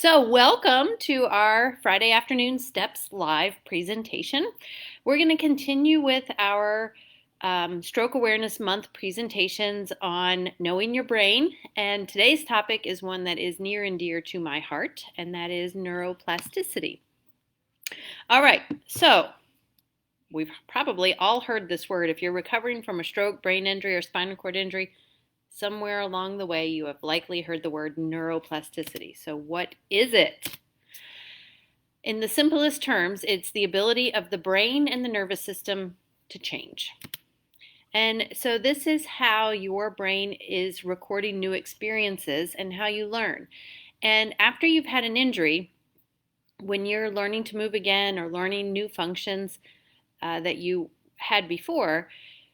So welcome to our Friday afternoon STEPS live presentation. We're going to continue with our Stroke Awareness Month presentations on knowing your brain. And today's topic is one that is near and dear to my heart, and that is neuroplasticity. All right, so we've probably all heard this word. If you're recovering from a stroke, brain injury, or spinal cord injury, somewhere along the way, you have likely heard the word neuroplasticity. So what is it? In the simplest terms, it's the ability of the brain and the nervous system to change. And so this is how your brain is recording new experiences and how you learn. And after you've had an injury, when you're learning to move again or learning new functions that you had before,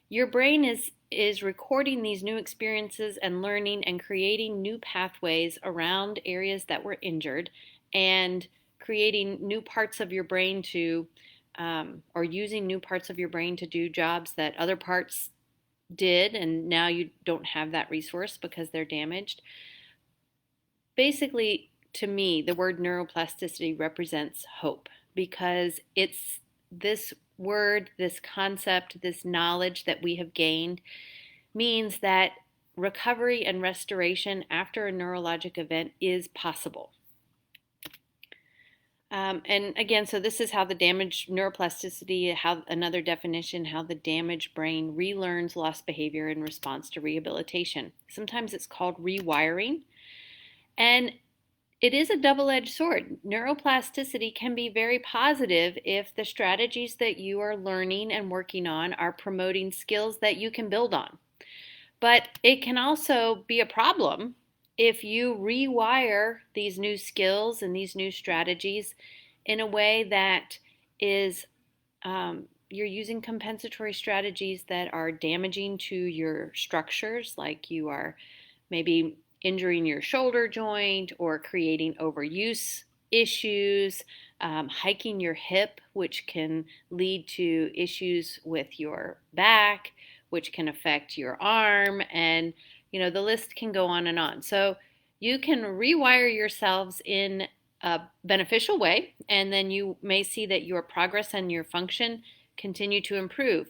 your brain is recording these new experiences and learning and creating new pathways around areas that were injured and creating new parts of your brain to, or using new parts of your brain to do jobs that other parts did, and now you don't have that resource because they're damaged. Basically, to me, the word neuroplasticity represents hope because it's this word, this concept, this knowledge that we have gained means that recovery and restoration after a neurologic event is possible. And again, so this is how the damaged neuroplasticity, how another definition, how the damaged brain relearns lost behavior in response to rehabilitation. Sometimes it's called rewiring. And it is a double-edged sword. Neuroplasticity can be very positive if the strategies that you are learning and working on are promoting skills that you can build on. But it can also be a problem if you rewire these new skills and these new strategies in a way that is you're using compensatory strategies that are damaging to your structures, like you are maybe injuring your shoulder joint or creating overuse issues, hiking your hip, which can lead to issues with your back, which can affect your arm, and the list can go on and on. So you can rewire yourselves in a beneficial way, and then you may see that your progress and your function continue to improve.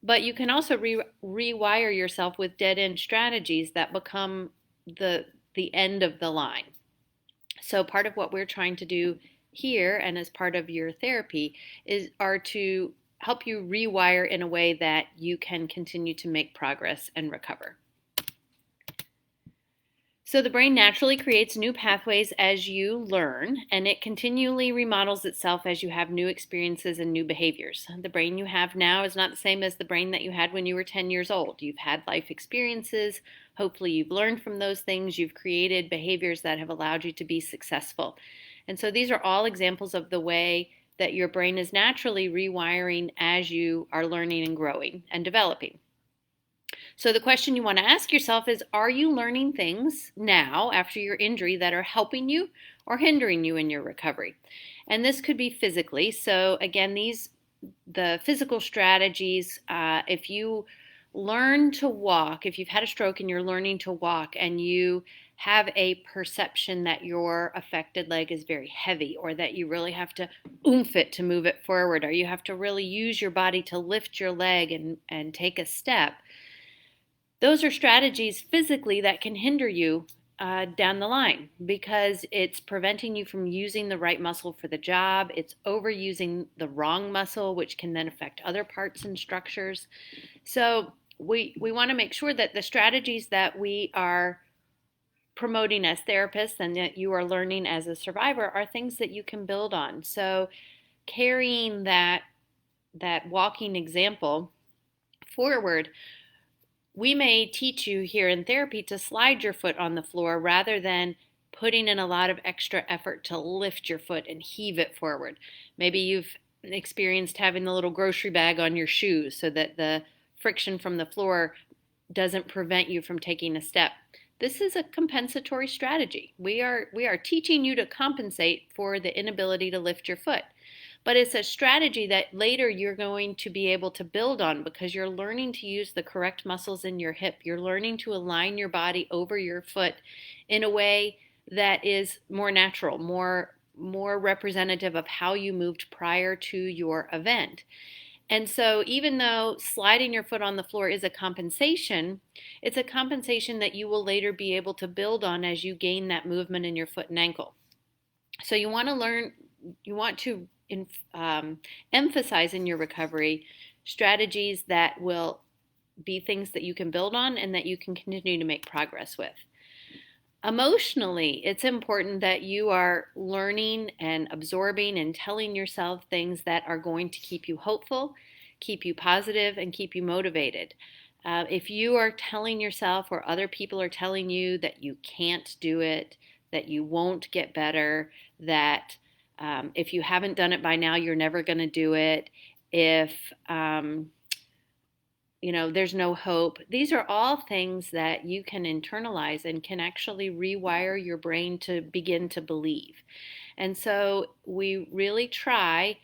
But you can also rewire yourself with dead-end strategies that become the end of the line. So part of what we're trying to do here and as part of your therapy are to help you rewire in a way that you can continue to make progress and recover. So the brain naturally creates new pathways as you learn, and it continually remodels itself as you have new experiences and new behaviors. The brain you have now is not the same as the brain that you had when you were 10 years old. You've had life experiences. Hopefully you've learned from those things. You've created behaviors that have allowed you to be successful. And so these are all examples of the way that your brain is naturally rewiring as you are learning and growing and developing. So the question you want to ask yourself is, are you learning things now after your injury that are helping you or hindering you in your recovery? And this could be physically. So again, the physical strategies, if you learn to walk, if you've had a stroke and you're learning to walk and you have a perception that your affected leg is very heavy, or that you really have to oomph it to move it forward, or you have to really use your body to lift your leg and take a step, those are strategies physically that can hinder you down the line because it's preventing you from using the right muscle for the job. It's overusing the wrong muscle, which can then affect other parts and structures. So we want to make sure that the strategies that we are promoting as therapists and that you are learning as a survivor are things that you can build on. So carrying that walking example forward, we may teach you here in therapy to slide your foot on the floor rather than putting in a lot of extra effort to lift your foot and heave it forward. Maybe you've experienced having the little grocery bag on your shoes so that the friction from the floor doesn't prevent you from taking a step. This is a compensatory strategy. We are teaching you to compensate for the inability to lift your foot. But it's a strategy that later you're going to be able to build on because you're learning to use the correct muscles in your hip. You're learning to align your body over your foot in a way that is more natural, more representative of how you moved prior to your event. And so even though sliding your foot on the floor is a compensation, it's a compensation that you will later be able to build on as you gain that movement in your foot and ankle. So you want to learn, you want to emphasize in your recovery strategies that will be things that you can build on and that you can continue to make progress with. Emotionally, it's important that you are learning and absorbing and telling yourself things that are going to keep you hopeful, keep you positive, and keep you motivated. If you are telling yourself or other people are telling you that you can't do it, that you won't get better, that if you haven't done it by now, you're never going to do it, if there's no hope. These are all things that you can internalize and can actually rewire your brain to begin to believe. And so we really try,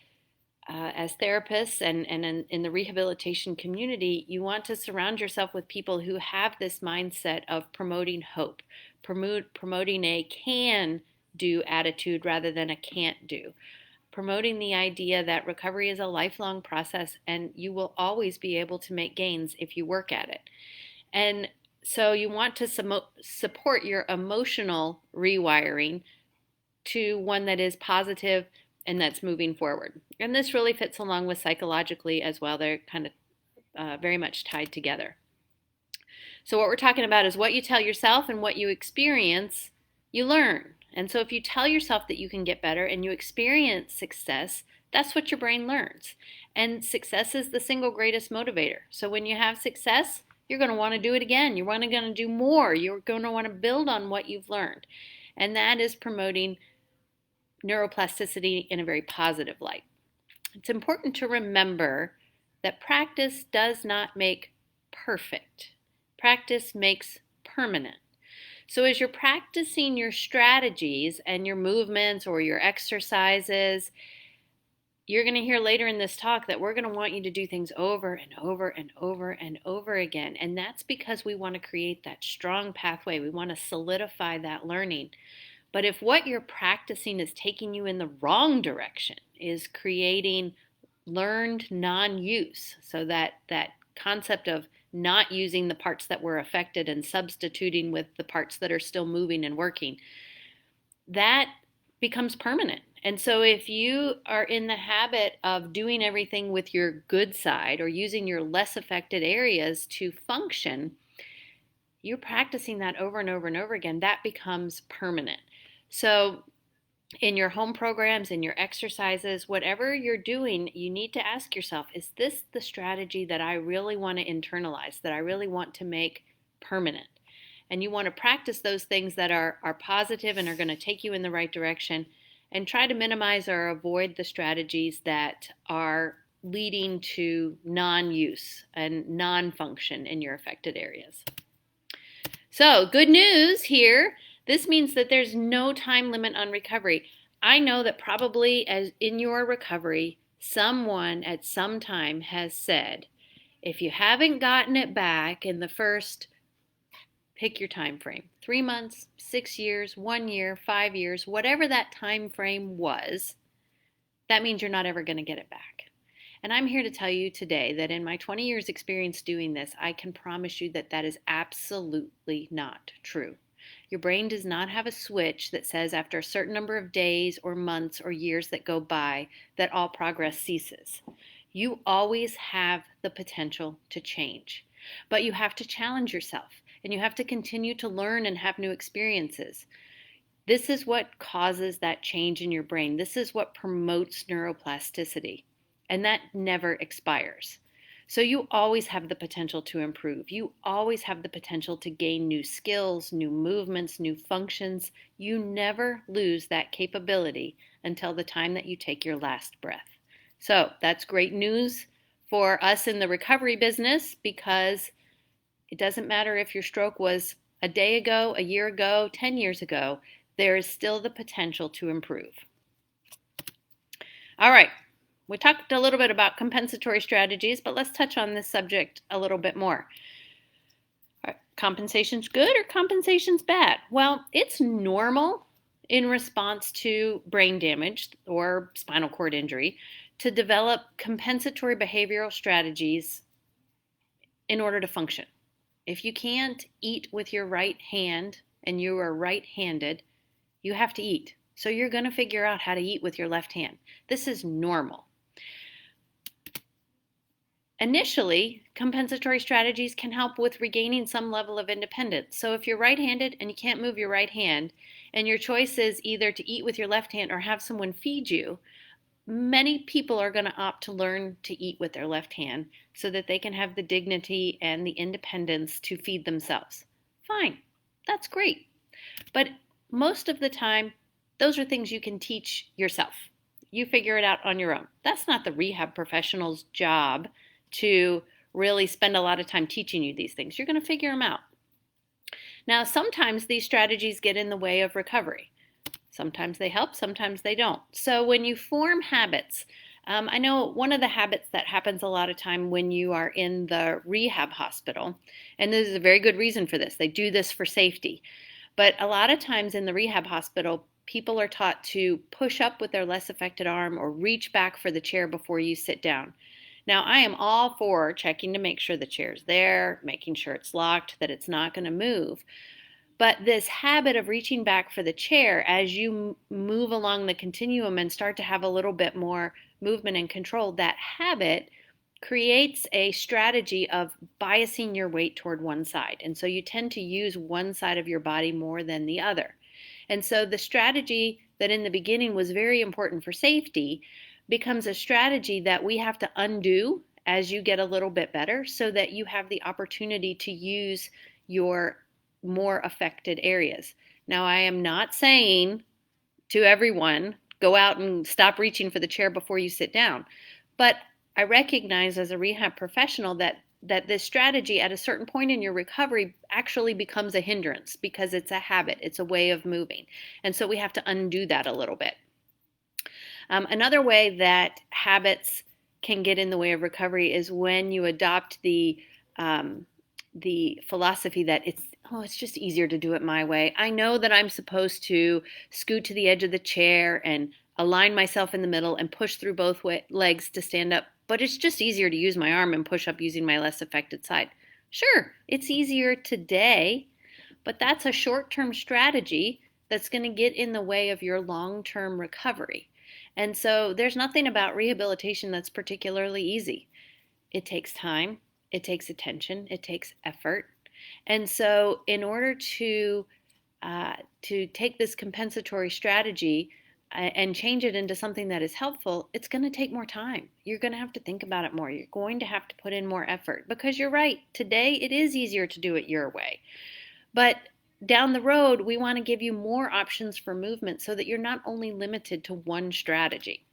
as therapists and in the rehabilitation community, you want to surround yourself with people who have this mindset of promoting hope, promoting a can do attitude rather than a can't do, promoting the idea that recovery is a lifelong process and you will always be able to make gains if you work at it. And so you want to support your emotional rewiring to one that is positive and that's moving forward. And this really fits along with psychologically as well. They're kind of very much tied together. So what we're talking about is what you tell yourself and what you experience, you learn. And so if you tell yourself that you can get better and you experience success, that's what your brain learns. And success is the single greatest motivator. So when you have success, you're going to want to do it again. You're going to do more. You're going to want to build on what you've learned. And that is promoting neuroplasticity in a very positive light. It's important to remember that practice does not make perfect. Practice makes permanent. So as you're practicing your strategies and your movements or your exercises, you're going to hear later in this talk that we're going to want you to do things over and over and over and over again. And that's because we want to create that strong pathway. We want to solidify that learning. But if what you're practicing is taking you in the wrong direction, is creating learned non-use, so that concept of not using the parts that were affected and substituting with the parts that are still moving and working, that becomes permanent. And so if you are in the habit of doing everything with your good side or using your less affected areas to function, you're practicing that over and over and over again. That becomes permanent. So in your home programs, in your exercises, whatever you're doing, you need to ask yourself, is this the strategy that I really want to internalize, that I really want to make permanent? And you want to practice those things that are positive and are going to take you in the right direction, and try to minimize or avoid the strategies that are leading to non-use and non-function in your affected areas. So, good news here. This means that there's no time limit on recovery. I know that probably as in your recovery, someone at some time has said, if you haven't gotten it back in the first, pick your time frame, 3 months, 6 years, 1 year, 5 years, whatever that time frame was, that means you're not ever going to get it back. And I'm here to tell you today that in my 20 years experience doing this, I can promise you that that is absolutely not true. Your brain does not have a switch that says after a certain number of days or months or years that go by that all progress ceases. You always have the potential to change, but you have to challenge yourself and you have to continue to learn and have new experiences. This is what causes that change in your brain. This is what promotes neuroplasticity, and that never expires. So you always have the potential to improve. You always have the potential to gain new skills, new movements, new functions. You never lose that capability until the time that you take your last breath. So that's great news for us in the recovery business, because it doesn't matter if your stroke was a day ago, a year ago, 10 years ago, there is still the potential to improve. All right. We talked a little bit about compensatory strategies, but let's touch on this subject a little bit more. Compensation's good or compensation's bad? Well, it's normal in response to brain damage or spinal cord injury to develop compensatory behavioral strategies in order to function. If you can't eat with your right hand and you are right-handed, you have to eat. So you're going to figure out how to eat with your left hand. This is normal. Initially, compensatory strategies can help with regaining some level of independence. So if you're right-handed and you can't move your right hand, and your choice is either to eat with your left hand or have someone feed you, many people are going to opt to learn to eat with their left hand so that they can have the dignity and the independence to feed themselves. Fine, that's great. But most of the time, those are things you can teach yourself. You figure it out on your own. That's not the rehab professional's job to really spend a lot of time teaching you these things. You're going to figure them out. Now, sometimes these strategies get in the way of recovery. Sometimes they help, sometimes they don't. So when you form habits, I know one of the habits that happens a lot of time when you are in the rehab hospital, and there's a very good reason for this. They do this for safety. But a lot of times in the rehab hospital, people are taught to push up with their less affected arm or reach back for the chair before you sit down. Now, I am all for checking to make sure the chair's there, making sure it's locked, that it's not going to move. But this habit of reaching back for the chair as you move along the continuum and start to have a little bit more movement and control, that habit creates a strategy of biasing your weight toward one side. And so you tend to use one side of your body more than the other. And so the strategy that in the beginning was very important for safety becomes a strategy that we have to undo as you get a little bit better so that you have the opportunity to use your more affected areas. Now, I am not saying to everyone, go out and stop reaching for the chair before you sit down. But I recognize as a rehab professional that this strategy at a certain point in your recovery actually becomes a hindrance because it's a habit, it's a way of moving. And so we have to undo that a little bit. Another way that habits can get in the way of recovery is when you adopt the philosophy that it's just easier to do it my way. I know that I'm supposed to scoot to the edge of the chair and align myself in the middle and push through both legs to stand up, but it's just easier to use my arm and push up using my less affected side. Sure, it's easier today, but that's a short-term strategy that's going to get in the way of your long-term recovery. And so there's nothing about rehabilitation that's particularly easy. It takes time, it takes attention, it takes effort. And so in order to take this compensatory strategy and change it into something that is helpful, it's going to take more time. You're going to have to think about it more. You're going to have to put in more effort because you're right. Today it is easier to do it your way. But down the road, we want to give you more options for movement so that you're not only limited to one strategy.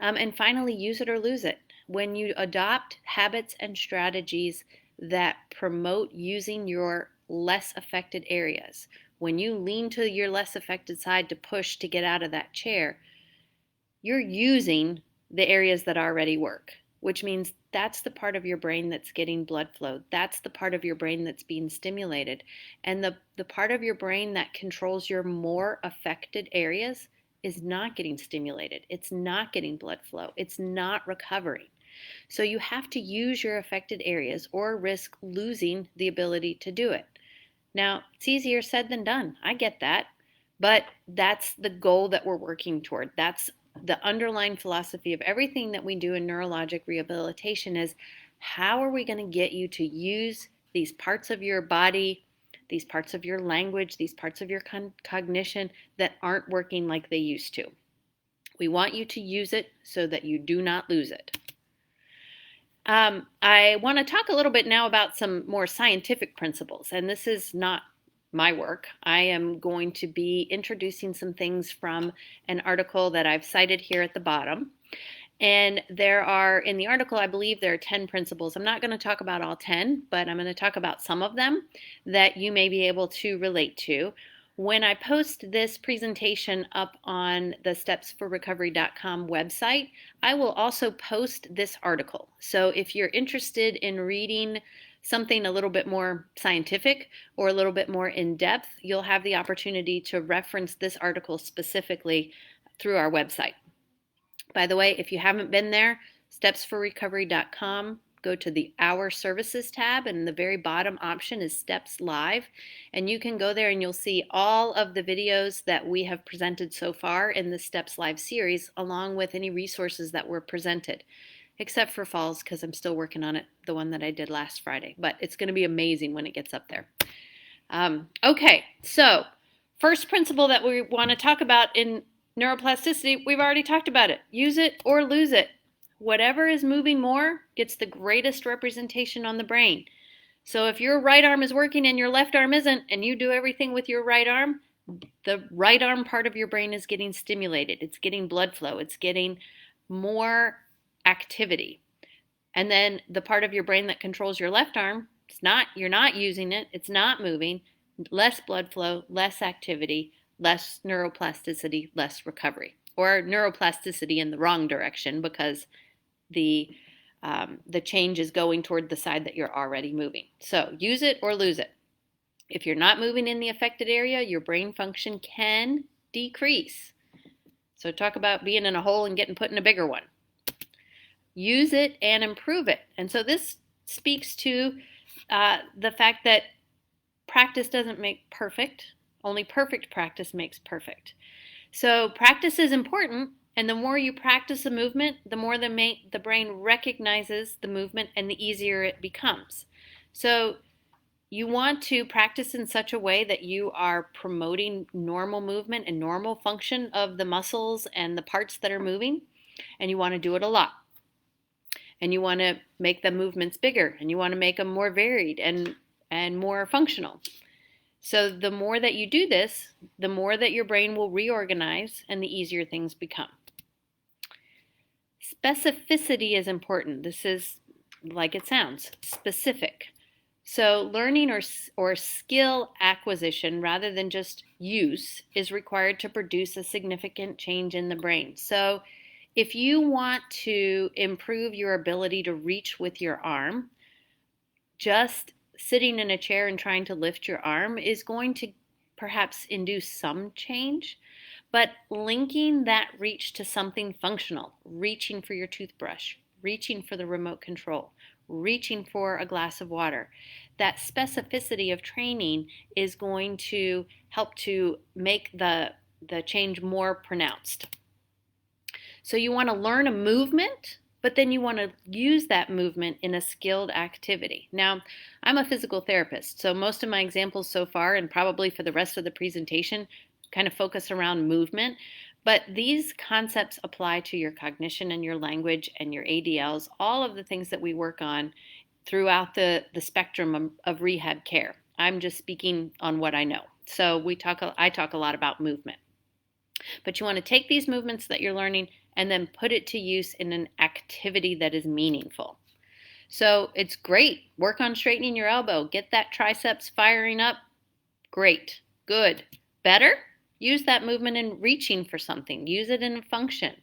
And finally, use it or lose it. When you adopt habits and strategies that promote using your less affected areas, when you lean to your less affected side to push to get out of that chair, you're using the areas that already work, which means that's the part of your brain that's getting blood flow. That's the part of your brain that's being stimulated. And the part of your brain that controls your more affected areas is not getting stimulated. It's not getting blood flow. It's not recovering. So you have to use your affected areas or risk losing the ability to do it. Now, it's easier said than done. I get that. But that's the goal that we're working toward. That's the underlying philosophy of everything that we do in neurologic rehabilitation is how are we going to get you to use these parts of your body, these parts of your language, these parts of your cognition that aren't working like they used to. We want you to use it so that you do not lose it. I want to talk a little bit now about some more scientific principles, and this is not my work. I am going to be introducing some things from an article that I've cited here at the bottom. And there are, in the article, I believe there are 10 principles. I'm not going to talk about all 10, but I'm going to talk about some of them that you may be able to relate to. When I post this presentation up on the stepsforrecovery.com website, I will also post this article. So if you're interested in reading something a little bit more scientific or a little bit more in depth, you'll have the opportunity to reference this article specifically through our website. By the way, if you haven't been there, stepsforrecovery.com, go to the Our Services tab, and the very bottom option is Steps Live. And you can go there and you'll see all of the videos that we have presented so far in the Steps Live series, along with any resources that were presented, except for Falls, because I'm still working on it, the one that I did last Friday. But it's going to be amazing when it gets up there. Okay, so first principle that we want to talk about in neuroplasticity, we've already talked about it. Use it or lose it. Whatever is moving more gets the greatest representation on the brain. So if your right arm is working and your left arm isn't, and you do everything with your right arm, the right arm part of your brain is getting stimulated. It's getting blood flow. It's getting more activity. And then the part of your brain that controls your left arm, you're not using it. It's not moving. Less blood flow, less activity, less neuroplasticity, less recovery. Or neuroplasticity in the wrong direction, because the change is going toward the side that you're already moving. So use it or lose it. If you're not moving in the affected area, your brain function can decrease. So talk about being in a hole and getting put in a bigger one. Use it and improve it. And so this speaks to the fact that practice doesn't make perfect. Only perfect practice makes perfect. So practice is important, and the more you practice a movement, the more the brain recognizes the movement and the easier it becomes. So you want to practice in such a way that you are promoting normal movement and normal function of the muscles and the parts that are moving, and you want to do it a lot. And you want to make the movements bigger, and you want to make them more varied and more functional. So the more that you do this, the more that your brain will reorganize and the easier things become. Specificity is important. This is like it sounds, specific. So learning or skill acquisition rather than just use is required to produce a significant change in the brain. So if you want to improve your ability to reach with your arm, just sitting in a chair and trying to lift your arm is going to perhaps induce some change, but linking that reach to something functional, reaching for your toothbrush, reaching for the remote control, reaching for a glass of water, that specificity of training is going to help to make the change more pronounced. So you want to learn a movement, but then you want to use that movement in a skilled activity. Now, I'm a physical therapist, so most of my examples so far, and probably for the rest of the presentation, kind of focus around movement. But these concepts apply to your cognition and your language and your ADLs, all of the things that we work on throughout the spectrum of rehab care. I'm just speaking on what I know. So I talk a lot about movement. But you want to take these movements that you're learning and then put it to use in an activity that is meaningful. So it's great. Work on straightening your elbow. Get that triceps firing up. Great. Good. Better? Use that movement in reaching for something. Use it in a function.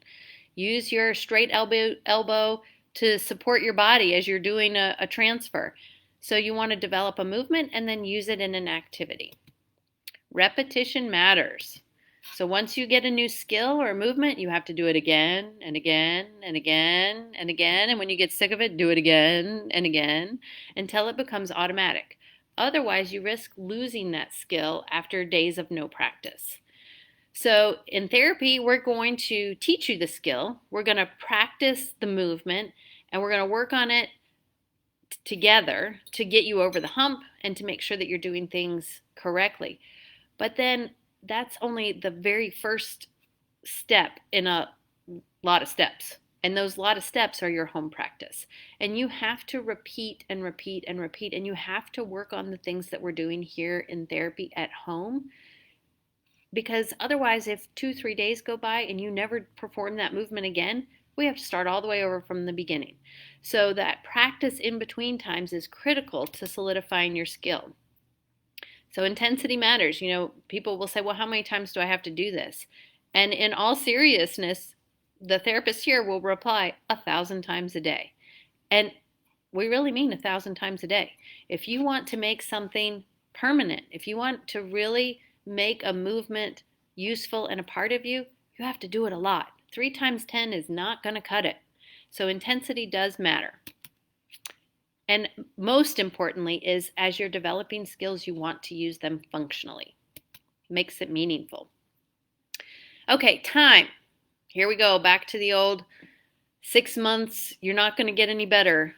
Use your straight elbow to support your body as you're doing a transfer. So you want to develop a movement and then use it in an activity. Repetition matters. So once you get a new skill or a movement, you have to do it again and again and again and again. And when you get sick of it, do it again and again until it becomes automatic. Otherwise, you risk losing that skill after days of no practice. So in therapy, we're going to teach you the skill. We're going to practice the movement, and we're going to work on it together to get you over the hump and to make sure that you're doing things correctly. But then that's only the very first step in a lot of steps. And those lot of steps are your home practice. And you have to repeat and repeat and repeat. And you have to work on the things that we're doing here in therapy at home. Because otherwise, if 2-3 days go by and you never perform that movement again, we have to start all the way over from the beginning. So that practice in between times is critical to solidifying your skill. So intensity matters. You know, people will say, well, how many times do I have to do this? And in all seriousness, the therapist here will reply 1,000 times a day. And we really mean 1,000 times a day. If you want to make something permanent, if you want to really make a movement useful and a part of you, you have to do it a lot. 3 times 10 is not going to cut it. So intensity does matter. And most importantly is as you're developing skills, you want to use them functionally. Makes it meaningful. Okay, time. Here we go, back to the old 6 months, you're not going to get any better.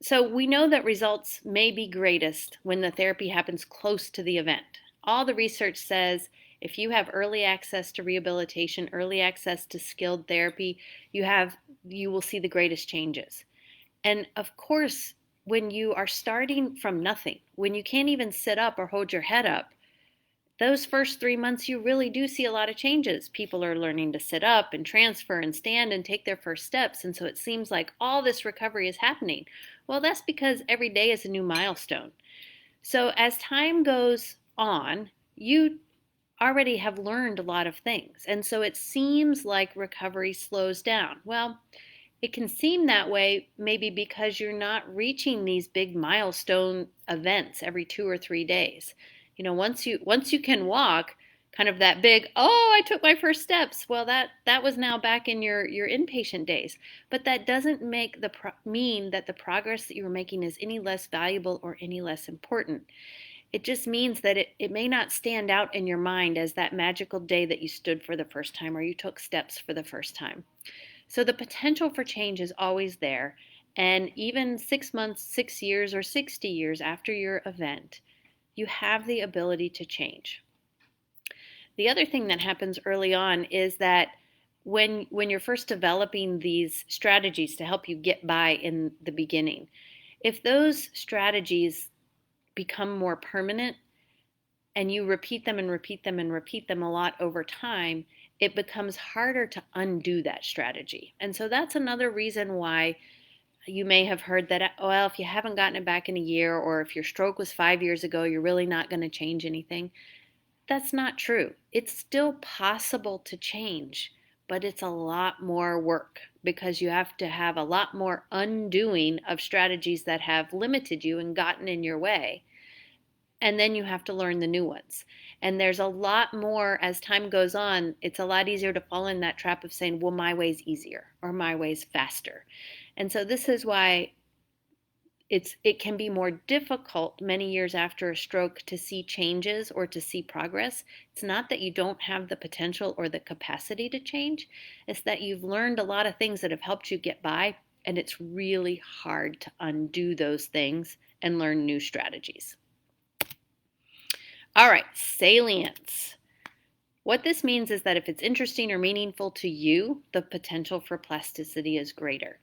So we know that results may be greatest when the therapy happens close to the event. All the research says if you have early access to rehabilitation, early access to skilled therapy, you will see the greatest changes. And of course, when you are starting from nothing, when you can't even sit up or hold your head up, those first 3 months, you really do see a lot of changes. People are learning to sit up and transfer and stand and take their first steps. And so it seems like all this recovery is happening. Well, that's because every day is a new milestone. So as time goes on, you already have learned a lot of things. And so it seems like recovery slows down. Well, it can seem that way maybe because you're not reaching these big milestone events every 2 or 3 days. Once you can walk, kind of that big, oh, I took my first steps. Well, that was now back in your inpatient days. But that doesn't mean that the progress that you were making is any less valuable or any less important. It just means that it may not stand out in your mind as that magical day that you stood for the first time or you took steps for the first time. So the potential for change is always there. And even 6 months, 6 years, or 60 years after your event, you have the ability to change. The other thing that happens early on is that when you're first developing these strategies to help you get by in the beginning, if those strategies become more permanent and you repeat them and repeat them and repeat them a lot over time, it becomes harder to undo that strategy. And so that's another reason why you may have heard that, well, if you haven't gotten it back in a year, or if your stroke was 5 years ago, you're really not going to change anything. That's not true. It's still possible to change, but it's a lot more work because you have to have a lot more undoing of strategies that have limited you and gotten in your way. And then you have to learn the new ones. And there's a lot more as time goes on. It's a lot easier to fall in that trap of saying, well, my way's easier or my way's faster. And so this is why it can be more difficult many years after a stroke to see changes or to see progress. It's not that you don't have the potential or the capacity to change. It's that you've learned a lot of things that have helped you get by, and it's really hard to undo those things and learn new strategies. All right, salience. What this means is that if it's interesting or meaningful to you, the potential for plasticity is greater.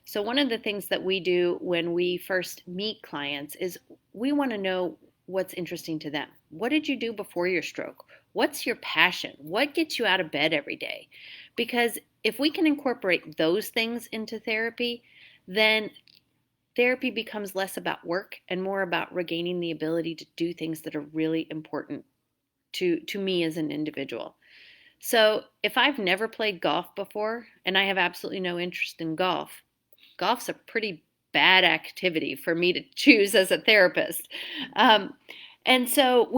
So one of the things that we do when we first meet clients is we want to know what's interesting to them. What did you do before your stroke? What's your passion? What gets you out of bed every day? Because if we can incorporate those things into therapy, then therapy becomes less about work and more about regaining the ability to do things that are really important to me as an individual. So if I've never played golf before and I have absolutely no interest in golf's a pretty bad activity for me to choose as a therapist. And so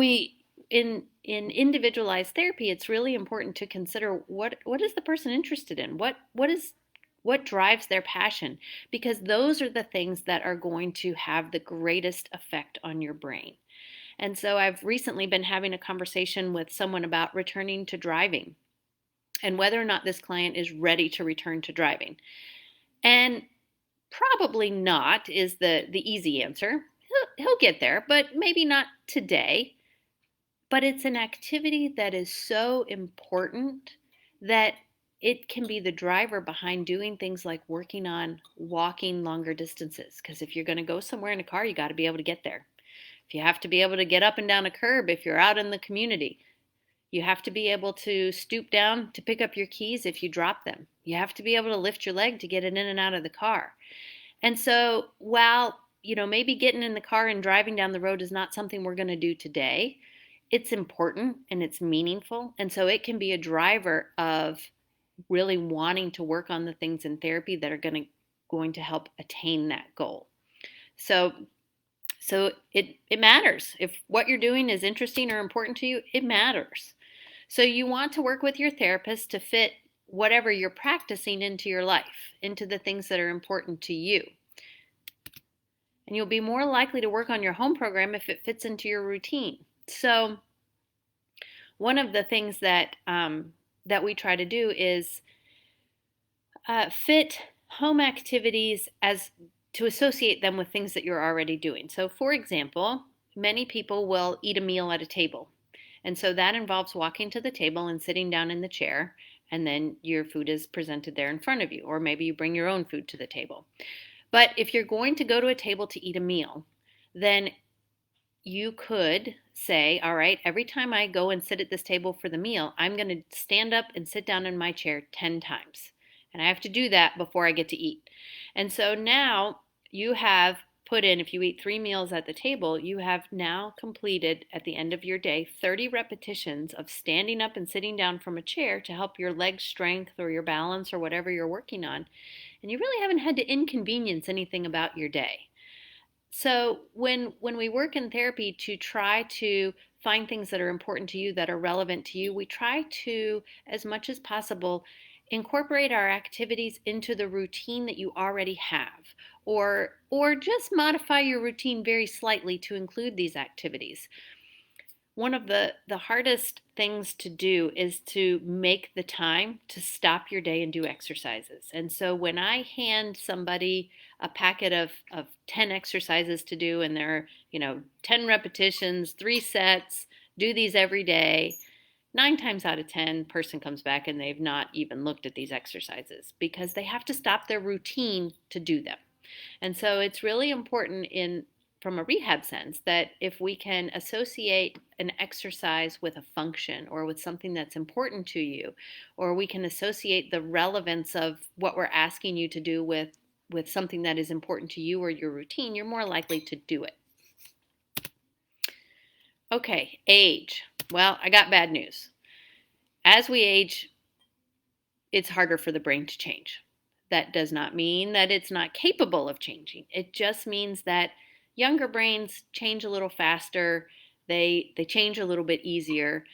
in individualized therapy, it's really important to consider what is the person interested in? What drives their passion? Because those are the things that are going to have the greatest effect on your brain. And so I've recently been having a conversation with someone about returning to driving and whether or not this client is ready to return to driving. And probably not is the easy answer. He'll get there, but maybe not today. But it's an activity that is so important that it can be the driver behind doing things like working on walking longer distances. Because if you're going to go somewhere in a car, you got to be able to get there. If you have to be able to get up and down a curb if you're out in the community, you have to be able to stoop down to pick up your keys if you drop them. You have to be able to lift your leg to get it in and out of the car. And so while, maybe getting in the car and driving down the road is not something we're going to do today, it's important and it's meaningful. And so it can be a driver of really wanting to work on the things in therapy that are going going to help attain that goal. So it matters. If what you're doing is interesting or important to you, it matters. So you want to work with your therapist to fit whatever you're practicing into your life, into the things that are important to you. And you'll be more likely to work on your home program if it fits into your routine. So one of the things that we try to do is fit home activities as to associate them with things that you're already doing. So for example, many people will eat a meal at a table. And so that involves walking to the table and sitting down in the chair, and then your food is presented there in front of you, or maybe you bring your own food to the table. But if you're going to go to a table to eat a meal, then you could say, all right, every time I go and sit at this table for the meal, I'm going to stand up and sit down in my chair 10 times. And I have to do that before I get to eat. And so now you have put in, if you eat 3 meals at the table, you have now completed at the end of your day 30 repetitions of standing up and sitting down from a chair to help your leg strength or your balance or whatever you're working on. And you really haven't had to inconvenience anything about your day. So when we work in therapy to try to find things that are important to you, that are relevant to you, we try to, as much as possible, incorporate our activities into the routine that you already have, or just modify your routine very slightly to include these activities. One of the hardest things to do is to make the time to stop your day and do exercises. And so when I hand somebody a packet of 10 exercises to do, and they're 10 repetitions, 3 sets, do these every day, 9 times out of 10, person comes back and they've not even looked at these exercises because they have to stop their routine to do them. And so it's really important from a rehab sense that if we can associate an exercise with a function or with something that's important to you, or we can associate the relevance of what we're asking you to do with something that is important to you or your routine, you're more likely to do it. Okay, age. Well, I got bad news. As we age, it's harder for the brain to change. That does not mean that it's not capable of changing. It just means that younger brains change a little faster. They change a little bit easier.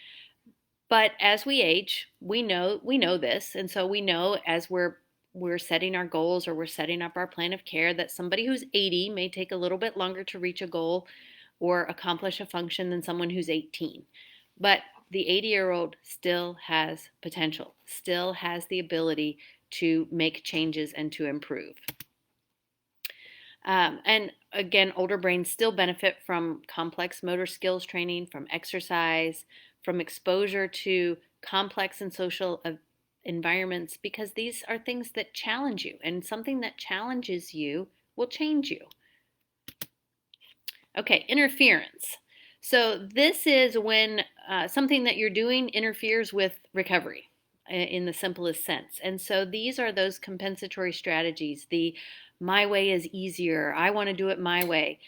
But as we age, we know this, and so we know as we're setting our goals or we're setting up our plan of care that somebody who's 80 may take a little bit longer to reach a goal or accomplish a function than someone who's 18. But the 80-year-old still has potential, still has the ability to make changes and to improve. And again, older brains still benefit from complex motor skills training, from exercise, from exposure to complex and social environments, because these are things that challenge you, and something that challenges you will change you. Okay, interference. So this is when something that you're doing interferes with recovery in the simplest sense. And so these are those compensatory strategies. The my way is easier. I want to do it my way.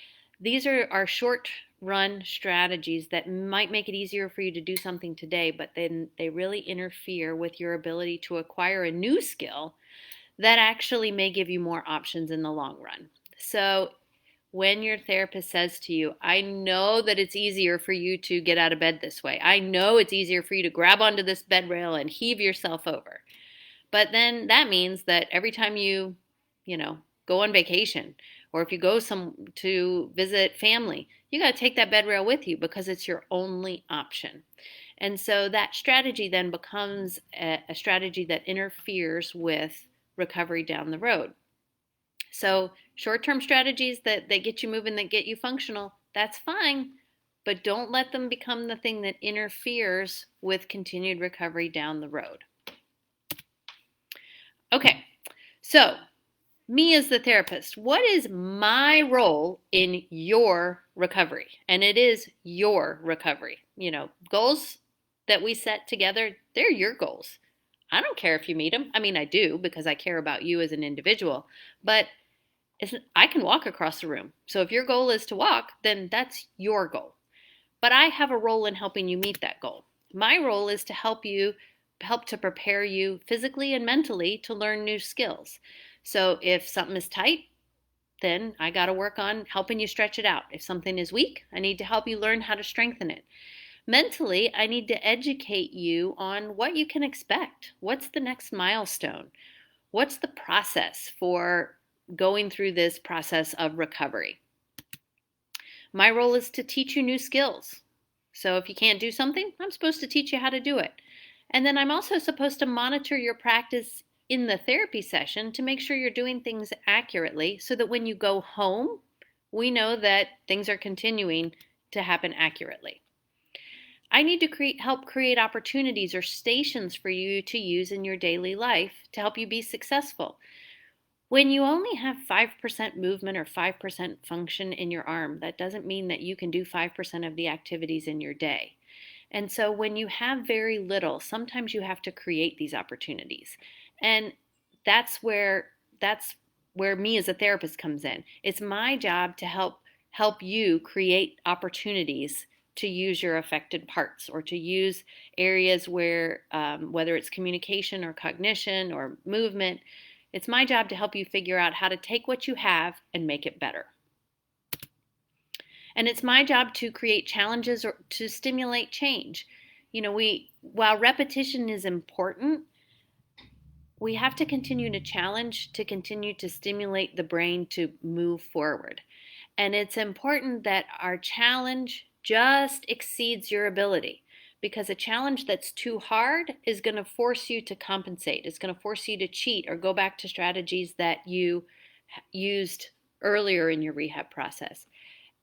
These are short run strategies that might make it easier for you to do something today, but then they really interfere with your ability to acquire a new skill that actually may give you more options in the long run. So when your therapist says to you, I know that it's easier for you to get out of bed this way. I know it's easier for you to grab onto this bed rail and heave yourself over. But then that means that every time you go on vacation, or if you go to visit family, you got to take that bed rail with you because it's your only option. And so that strategy then becomes a strategy that interferes with recovery down the road. So short-term strategies that get you moving, that get you functional, that's fine, but don't let them become the thing that interferes with continued recovery down the road. Okay, so me as the therapist, what is my role in your recovery? And it is your recovery. Goals that we set together, they're your goals. I don't care if you meet them. I mean, I do because I care about you as an individual, but I can walk across the room. So if your goal is to walk, then that's your goal. But I have a role in helping you meet that goal. My role is to help to prepare you physically and mentally to learn new skills. So if something is tight, then I got to work on helping you stretch it out. If something is weak, I need to help you learn how to strengthen it. Mentally, I need to educate you on what you can expect. What's the next milestone? What's the process for going through this process of recovery? My role is to teach you new skills. So if you can't do something, I'm supposed to teach you how to do it. And then I'm also supposed to monitor your practice in the therapy session to make sure you're doing things accurately so that when you go home, we know that things are continuing to happen accurately. I need to help create opportunities or stations for you to use in your daily life to help you be successful. When you only have 5% movement or 5% function in your arm, that doesn't mean that you can do 5% of the activities in your day. And so when you have very little, sometimes you have to create these opportunities. And that's where that's where me as a therapist comes in. It's my job to help you create opportunities to use your affected parts or to use areas where whether it's communication or cognition or movement, it's my job to help you figure out how to take what you have and make it better. And it's my job to create challenges or to stimulate change. While repetition is important, we have to continue to challenge, to continue to stimulate the brain to move forward. And it's important that our challenge just exceeds your ability, because a challenge that's too hard is going to force you to compensate. It's going to force you to cheat or go back to strategies that you used earlier in your rehab process.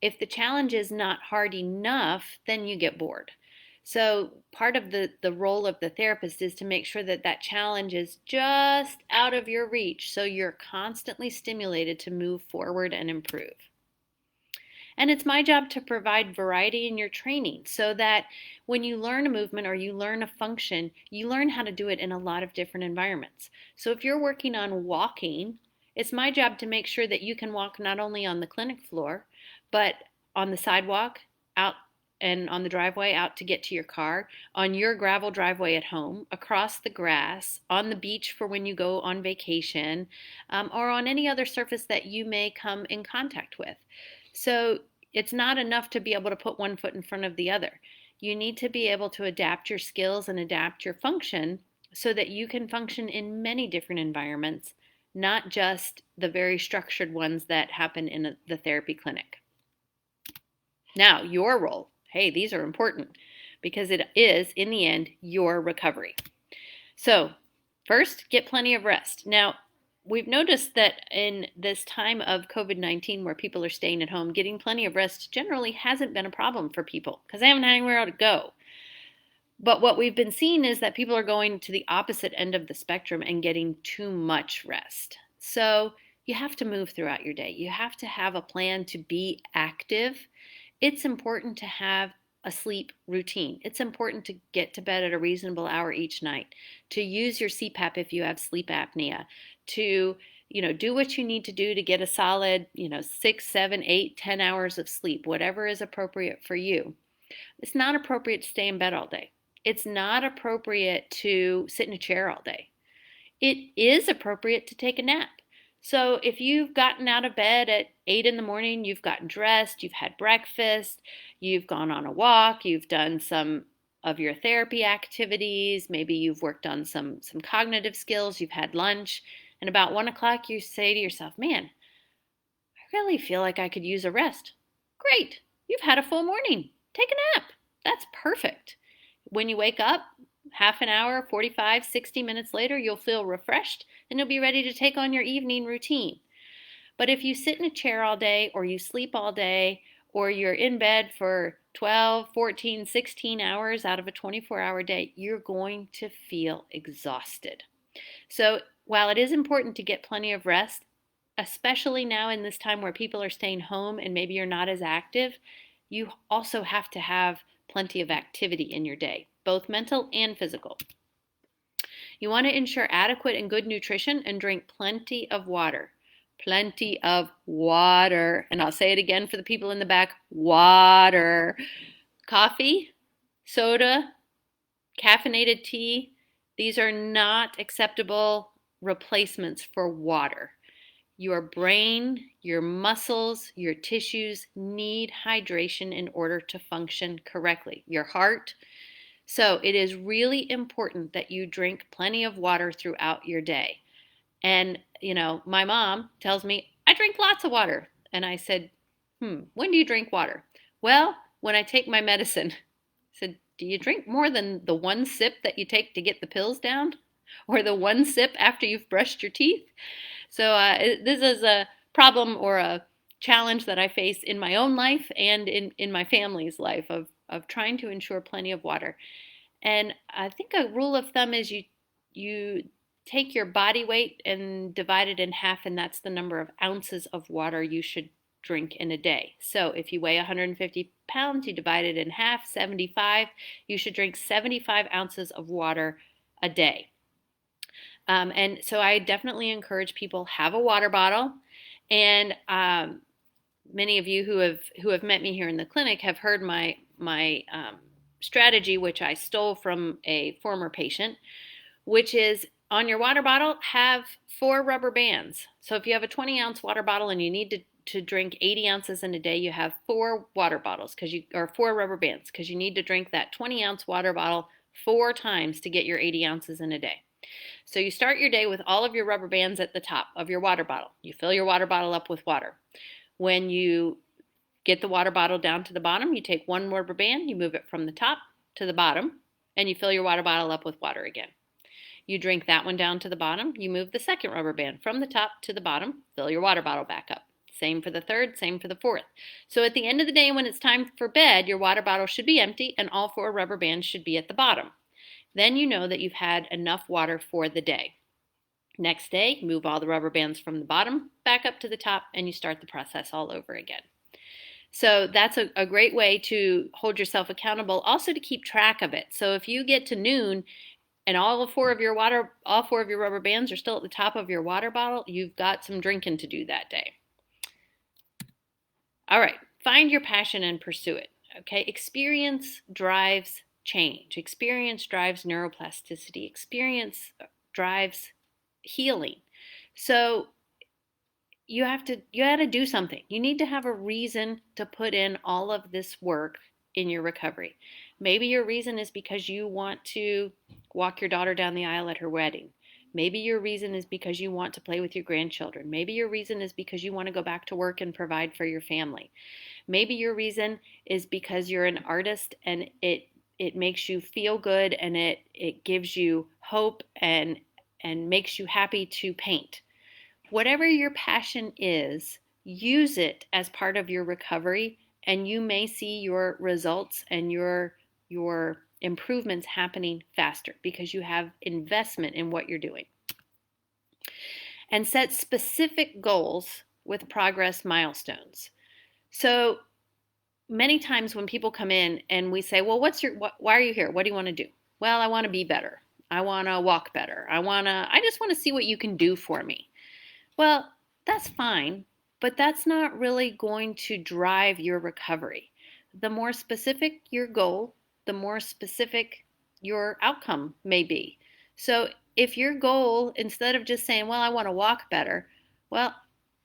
If the challenge is not hard enough, then you get bored. So part of the role of the therapist is to make sure that that challenge is just out of your reach, so you're constantly stimulated to move forward and improve. And it's my job to provide variety in your training so that when you learn a movement or you learn a function, you learn how to do it in a lot of different environments. So if you're working on walking, it's my job to make sure that you can walk not only on the clinic floor, but on the sidewalk, out and on the driveway out to get to your car, on your gravel driveway at home, across the grass, on the beach for when you go on vacation, or on any other surface that you may come in contact with. So it's not enough to be able to put one foot in front of the other. You need to be able to adapt your skills and adapt your function so that you can function in many different environments, not just the very structured ones that happen in the therapy clinic. Now, your role. Hey, these are important because it is, in the end, your recovery. So, first, get plenty of rest. Now, we've noticed that in this time of COVID-19 where people are staying at home, getting plenty of rest generally hasn't been a problem for people because they haven't had anywhere to go. But what we've been seeing is that people are going to the opposite end of the spectrum and getting too much rest. So you have to move throughout your day. You have to have a plan to be active. It's important to have a sleep routine. It's important to get to bed at a reasonable hour each night, to use your CPAP if you have sleep apnea, to do what you need to do to get a solid 6, 7, 8, 10 hours of sleep, whatever is appropriate for you. It's not appropriate to stay in bed all day. It's not appropriate to sit in a chair all day. It is appropriate to take a nap. So if you've gotten out of bed at 8 in the morning, you've gotten dressed, you've had breakfast, you've gone on a walk, you've done some of your therapy activities, maybe you've worked on some cognitive skills, you've had lunch, and about 1 o'clock you say to yourself, man, I really feel like I could use a rest. Great, you've had a full morning. Take a nap. That's perfect. When you wake up, half an hour, 45, 60 minutes later, you'll feel refreshed and you'll be ready to take on your evening routine. But if you sit in a chair all day or you sleep all day or you're in bed for 12, 14, 16 hours out of a 24-hour day, you're going to feel exhausted. So while it is important to get plenty of rest, especially now in this time where people are staying home and maybe you're not as active, you also have to have plenty of activity in your day, both mental and physical. You want to ensure adequate and good nutrition and drink plenty of water. Plenty of water. And I'll say it again for the people in the back, water. Coffee, soda, caffeinated tea, these are not acceptable replacements for water. Your brain, your muscles, your tissues need hydration in order to function correctly. Your heart. So it is really important that you drink plenty of water throughout your day. And, my mom tells me, I drink lots of water. And I said, when do you drink water? Well, when I take my medicine. I said, do you drink more than the one sip that you take to get the pills down? Or the one sip after you've brushed your teeth? So this is a problem or a challenge that I face in my own life and in my family's life of trying to ensure plenty of water. And I think a rule of thumb is you take your body weight and divide it in half, and that's the number of ounces of water you should drink in a day. So if you weigh 150 pounds, you divide it in half, 75. You should drink 75 ounces of water a day. And so I definitely encourage people have a water bottle. And many of you who have met me here in the clinic have heard my strategy, which I stole from a former patient, which is on your water bottle, have 4 rubber bands. So if you have a 20-ounce water bottle and you need to drink 80 ounces in a day, you have 4 water bottles or 4 rubber bands because you need to drink that 20-ounce water bottle 4 times to get your 80 ounces in a day. So you start your day with all of your rubber bands at the top of your water bottle. You fill your water bottle up with water. When you get the water bottle down to the bottom, you take 1 rubber band, you move it from the top to the bottom, and you fill your water bottle up with water again. You drink that one down to the bottom, you move the second rubber band from the top to the bottom, fill your water bottle back up. Same for the third, same for the fourth. So at the end of the day, when it's time for bed, your water bottle should be empty and all 4 rubber bands should be at the bottom. Then you know that you've had enough water for the day. Next day, move all the rubber bands from the bottom back up to the top, and you start the process all over again. So that's a great way to hold yourself accountable, also to keep track of it. So if you get to noon and all 4 of your rubber bands are still at the top of your water bottle, you've got some drinking to do that day. All right, find your passion and pursue it. Okay, experience drives change. Experience drives neuroplasticity. Experience drives healing. So you got to do something. You need to have a reason to put in all of this work in your recovery. Maybe your reason is because you want to walk your daughter down the aisle at her wedding. Maybe your reason is because you want to play with your grandchildren. Maybe your reason is because you want to go back to work and provide for your family. Maybe your reason is because you're an artist and it makes you feel good and it gives you hope and makes you happy to paint. Whatever your passion is, use it as part of your recovery, and you may see your results and your improvements happening faster because you have investment in what you're doing. And set specific goals with progress milestones. So many times when people come in and we say, well, why are you here? What do you want to do? Well, I want to be better. I want to walk better. I just want to see what you can do for me. Well, that's fine, but that's not really going to drive your recovery. The more specific your goal, the more specific your outcome may be. So if your goal, instead of just saying, well, I want to walk better, well,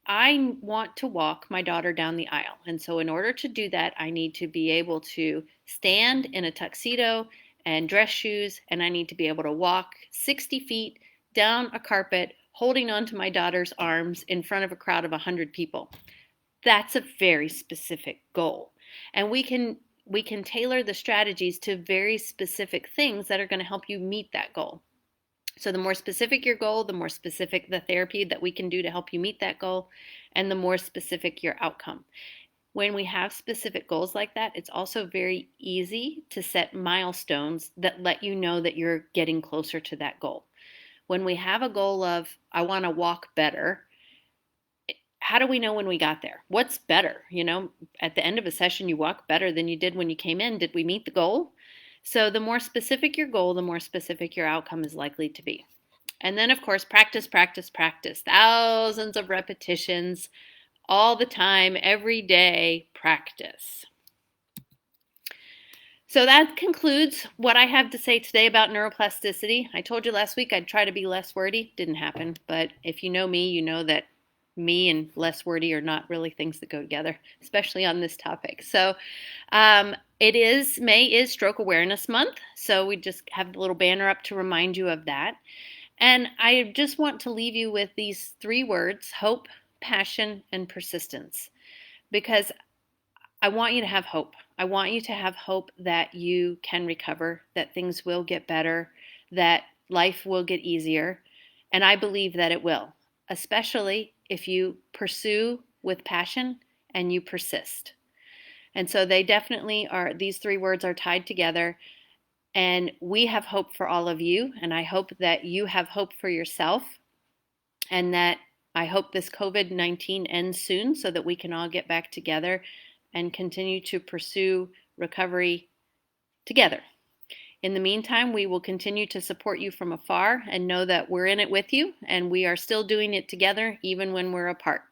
I want to walk my daughter down the aisle. And so in order to do that, I need to be able to stand in a tuxedo and dress shoes, and I need to be able to walk 60 feet down a carpet holding onto my daughter's arms in front of a crowd of 100 people. That's a very specific goal. And we can tailor the strategies to very specific things that are going to help you meet that goal. So the more specific your goal, the more specific the therapy that we can do to help you meet that goal, and the more specific your outcome. When we have specific goals like that, it's also very easy to set milestones that let you know that you're getting closer to that goal. When we have a goal of, I want to walk better, how do we know when we got there? What's better? At the end of a session, you walk better than you did when you came in. Did we meet the goal? So the more specific your goal, the more specific your outcome is likely to be. And then, of course, practice, practice, practice. Thousands of repetitions all the time, every day, practice. So that concludes what I have to say today about neuroplasticity. I told you last week I'd try to be less wordy. Didn't happen. But if you know me, you know that me and less wordy are not really things that go together, especially on this topic. So May is Stroke Awareness Month. So we just have the little banner up to remind you of that. And I just want to leave you with these three words: hope, passion, and persistence. Because I want you to have hope. I want you to have hope that you can recover, that things will get better, that life will get easier. And I believe that it will, especially if you pursue with passion and you persist. And so they definitely are, these three words are tied together. And we have hope for all of you. And I hope that you have hope for yourself, and that I hope this COVID-19 ends soon so that we can all get back together and continue to pursue recovery together. In the meantime, we will continue to support you from afar and know that we're in it with you, and we are still doing it together even when we're apart.